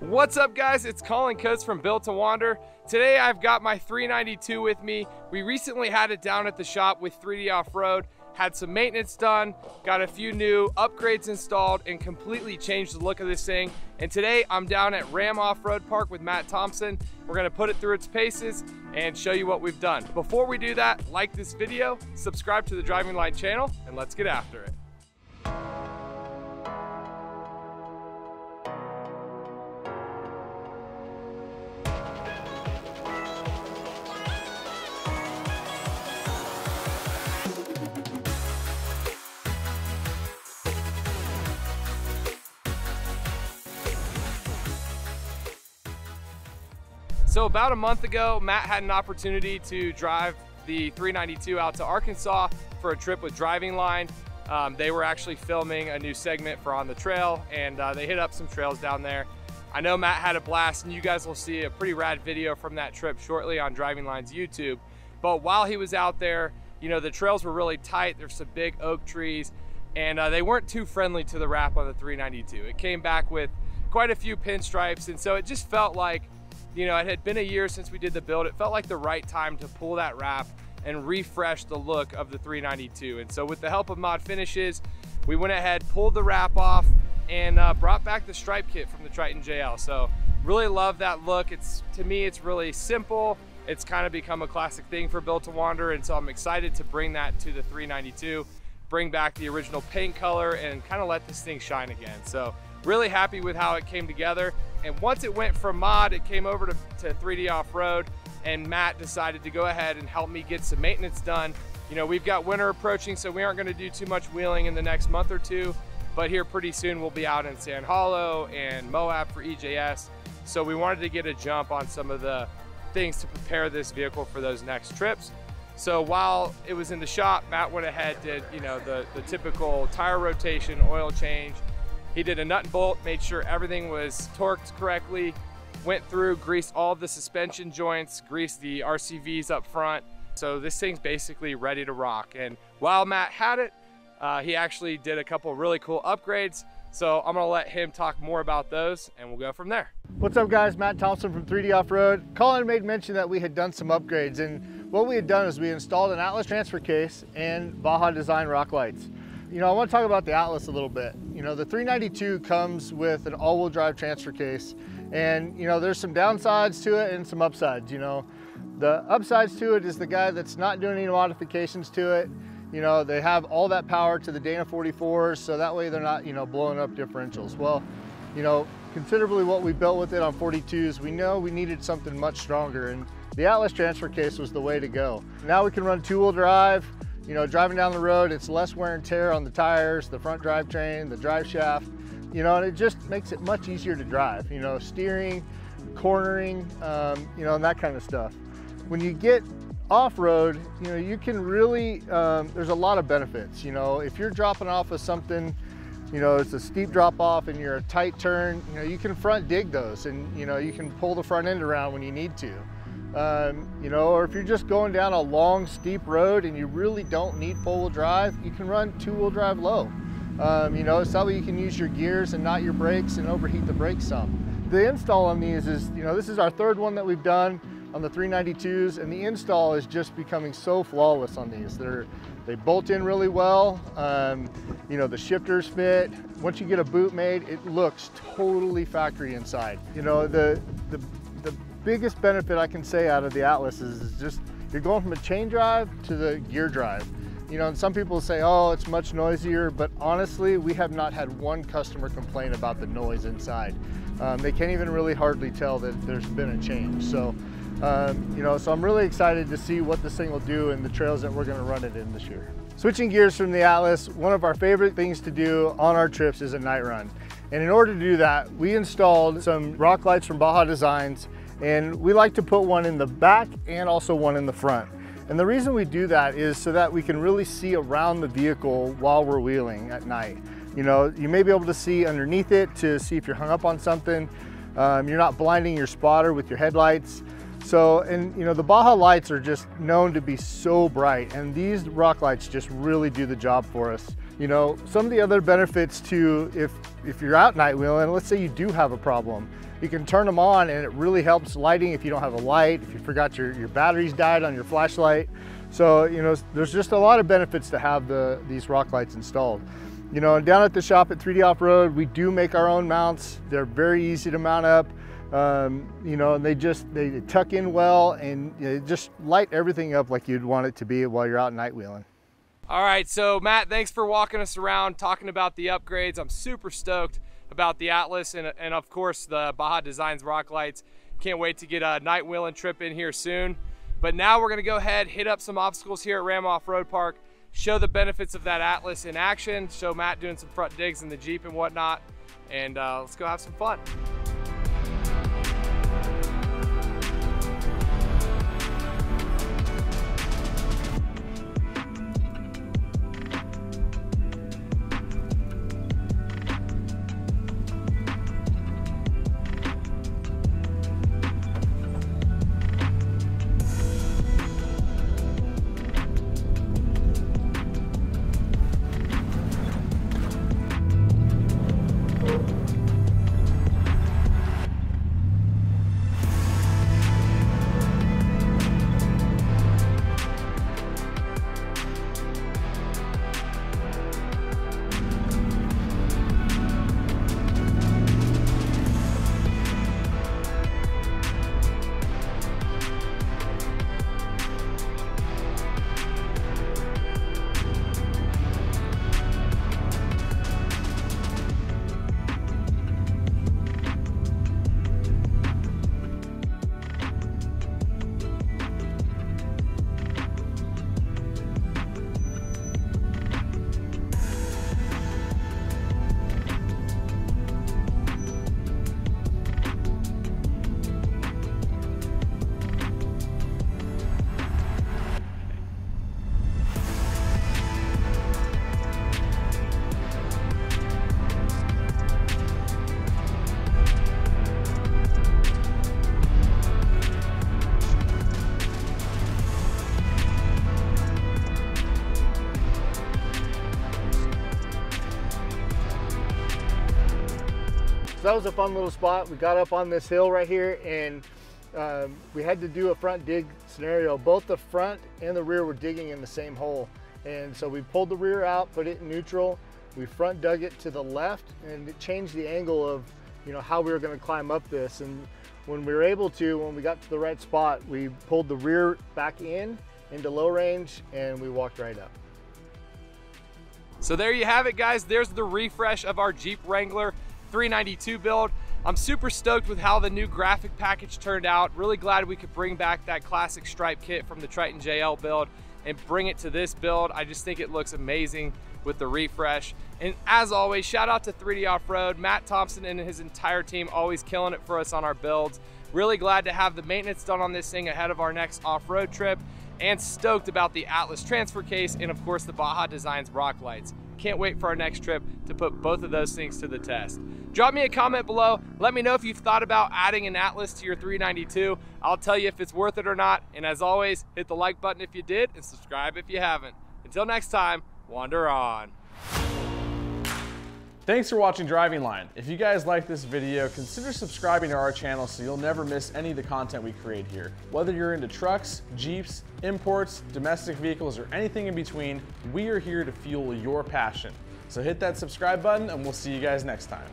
What's up guys, it's Collin from Built2Wander. Today I've got my 392 with me. We recently had it down at the shop with 3D Off-Road, had some maintenance done, got a few new upgrades installed and completely changed the look of this thing. And today I'm down at Ram Off-Road Park with Matt Thompson. We're gonna put it through its paces and show you what we've done. Before we do that, like this video, subscribe to the Driving Line channel, and let's get after it. So about a month ago, Matt had an opportunity to drive the 392 out to Arkansas for a trip with Driving Line. They were actually filming a new segment for On the Trail, and they hit up some trails down there. I know Matt had a blast, and you guys will see a pretty rad video from that trip shortly on Driving Line's YouTube. But while he was out there, you know, the trails were really tight. There's some big oak trees, and they weren't too friendly to the wrap on the 392. It came back with quite a few pinstripes, and so it just felt like, you know, it had been a year since we did the build. It felt like the right time to pull that wrap and refresh the look of the 392. And so with the help of Mod Finishes, we went ahead, pulled the wrap off, and brought back the stripe kit from the Triton JL. So really love that look. To me, it's really simple. It's kind of become a classic thing for Built2Wander, and so I'm excited to bring that to the 392, bring back the original paint color, and kind of let this thing shine again. So really happy with how it came together. And once it went from Mod, it came over to 3D Off-Road, and Matt decided to go ahead and help me get some maintenance done. You know, we've got winter approaching, so we aren't gonna do too much wheeling in the next month or two, but here pretty soon we'll be out in Sand Hollow and Moab for EJS. So we wanted to get a jump on some of the things to prepare this vehicle for those next trips. So while it was in the shop, Matt went ahead, did, you know, the typical tire rotation, oil change. He did a nut and bolt, made sure everything was torqued correctly, went through, greased all of the suspension joints, greased the RCVs up front. So this thing's basically ready to rock. And while Matt had it, he actually did a couple really cool upgrades. So I'm gonna let him talk more about those, and we'll go from there. What's up guys, Matt Thompson from 3D Off-Road. Collin made mention that we had done some upgrades, and what we had done is we installed an Atlas transfer case and Baja Design Rock Lights. You know, I want to talk about the Atlas a little bit. You know, the 392 comes with an all-wheel drive transfer case, and you know, there's some downsides to it and some upsides. You know, the upsides to it is the guy that's not doing any modifications to it. You know, they have all that power to the Dana 44s, so that way they're not, you know, blowing up differentials. Well, you know, considerably what we built with it on 42s, we know we needed something much stronger, and the Atlas transfer case was the way to go. Now we can run two-wheel drive. You know, driving down the road, it's less wear and tear on the tires, the front drivetrain, the drive shaft, you know, and it just makes it much easier to drive, you know, steering, cornering, you know, and that kind of stuff. When you get off-road, you know, you can really, there's a lot of benefits. You know, if you're dropping off of something, you know, it's a steep drop off and you're a tight turn, you know, you can front dig those, and, you know, you can pull the front end around when you need to. You know, or if you're just going down a long, steep road and you really don't need four-wheel drive, you can run two-wheel drive low. You know, so that way you can use your gears and not your brakes and overheat the brakes some. The install on these is, you know, this is our third one that we've done on the 392s, and the install is just becoming so flawless on these. They bolt in really well. You know, the shifters fit. Once you get a boot made, it looks totally factory inside. You know, the biggest benefit I can say out of the Atlas is just you're going from a chain drive to the gear drive. You know, and some people say, oh, it's much noisier, but honestly, we have not had one customer complain about the noise inside. They can't even really hardly tell that there's been a change. So, you know, so I'm really excited to see what this thing will do in the trails that we're gonna run it in this year. Switching gears from the Atlas, one of our favorite things to do on our trips is a night run. And in order to do that, we installed some rock lights from Baja Designs, and we like to put one in the back and also one in the front. And the reason we do that is so that we can really see around the vehicle while we're wheeling at night. You know, you may be able to see underneath it to see if you're hung up on something. You're not blinding your spotter with your headlights. So, and you know, the Baja lights are just known to be so bright, and these rock lights just really do the job for us. You know, some of the other benefits to if you're out night wheeling, let's say you do have a problem, you can turn them on and it really helps lighting if you don't have a light, if you forgot your batteries died on your flashlight. So, you know, there's just a lot of benefits to have these rock lights installed. You know, down at the shop at 3D Off-Road, we do make our own mounts. They're very easy to mount up. You know, and they tuck in well, and you know, just light everything up like you'd want it to be while you're out night wheeling. All right, so Matt, thanks for walking us around, talking about the upgrades. I'm super stoked about the Atlas and of course the Baja Design Rock Lights. Can't wait to get a night wheeling trip in here soon. But now we're gonna go ahead, hit up some obstacles here at Ram Off-Road Park, show the benefits of that Atlas in action, show Matt doing some front digs in the Jeep and whatnot, and let's go have some fun. So that was a fun little spot. We got up on this hill right here, and we had to do a front dig scenario. Both the front and the rear were digging in the same hole. And so we pulled the rear out, put it in neutral. We front dug it to the left, and it changed the angle of, you know, how we were gonna climb up this. And when we were able to, when we got to the right spot, we pulled the rear back into low range, and we walked right up. So there you have it, guys. There's the refresh of our Jeep Wrangler 392 build. I'm super stoked with how the new graphic package turned out. Really glad we could bring back that classic stripe kit from the Triton JL build and bring it to this build. I just think it looks amazing with the refresh. And as always, shout out to 3D Off-Road, Matt Thompson and his entire team, always killing it for us on our builds. Really glad to have the maintenance done on this thing ahead of our next off-road trip, and stoked about the Atlas transfer case and of course the Baja Design Rock Lights. Can't wait for our next trip to put both of those things to the test. Drop me a comment below. Let me know if you've thought about adding an Atlas to your 392. I'll tell you if it's worth it or not. And as always, hit the like button if you did and subscribe if you haven't. Until next time, wander on. Thanks for watching Driving Line. If you guys like this video, consider subscribing to our channel so you'll never miss any of the content we create here. Whether you're into trucks, Jeeps, imports, domestic vehicles, or anything in between, we are here to fuel your passion. So hit that subscribe button and we'll see you guys next time.